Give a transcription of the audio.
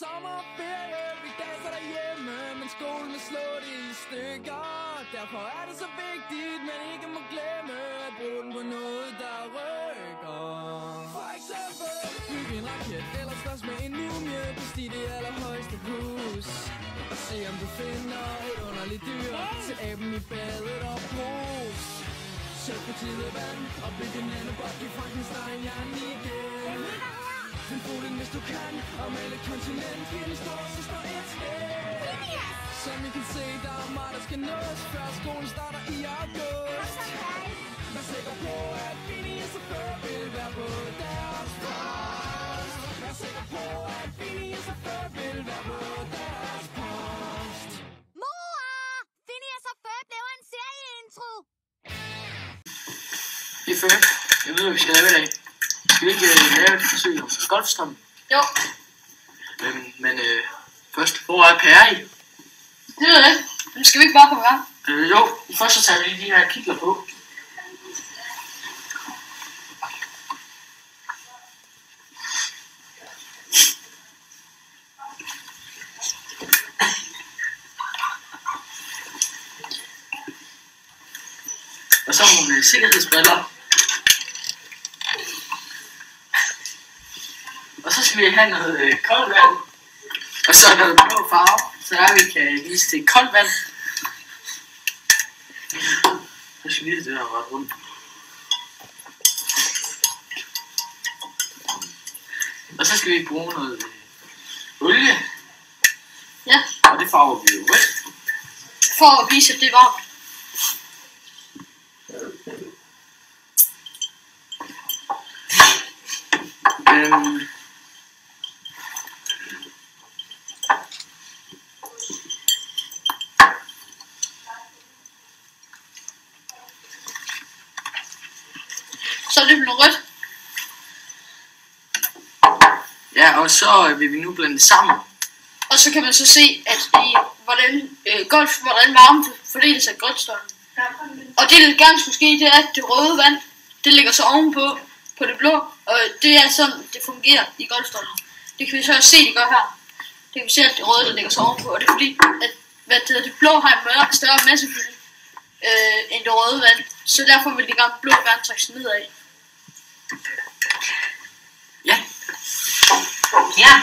Sommerferie, vi danser derhjemme, men skolen vil slå det i stykker. Derfor er det så vigtigt, man ikke må glemme at bruge den på noget, der rykker. For eksempel bygge en raket, eller slås med en mumie, bestig det allerhøjeste hus. Og se om du finder et underligt dyr til aben i badet og brus. Søg på tidevand og bygge en nanobot i Frankenstein-hjernen igen. Find fuglen hvis du kan, og male et kontinent. Hele står, så står et skæld. Som I kan se, der er meget, der skal nås, før skolen starter i august. Vær sikker på, at Phineas og Ferb vil være på deres post. Vær sikker på, at Phineas og Ferb vil være på deres post. Mor! Phineas og Ferb laver en serieintro. Det er Ferb. Jeg ved, hvad vi skal lave i dag. Skal vi ikke lave et forsøg om golfstrømmen? Jo. Men først, hvor er Per i? Det ved jeg ikke. Men skal vi ikke bare komme i gang? Jo, først så tager vi lige de her kitler på. Og så nogle sikkerhedsbriller. Og så skal vi have noget koldt vand. Og så noget blå farve, så der vi kan vise til koldt vand. Så skal vi lige have det her ret rundt. Og så skal vi bruge noget olie. Ja. Og det farver vi jo rødt. For at vise, at det er varmt. Så er det blevet rødt. Ja, og så vil vi nu blande det sammen. Og så kan man så se, at hvordan varmen fordeler sig i golfstrømmen. Og det, der gerne skulle ske, det er, at det røde vand, det ligger så ovenpå på det blå. Og det er sådan, det fungerer i golfstrømmen. Det kan vi så se, det gør her. Det kan vi se, at det røde, der ligger så ovenpå. Og det er fordi, at det blå har en større massefylde end det røde vand. Så derfor vil det gamle blå vand trække sig nedad. Ja. Ja.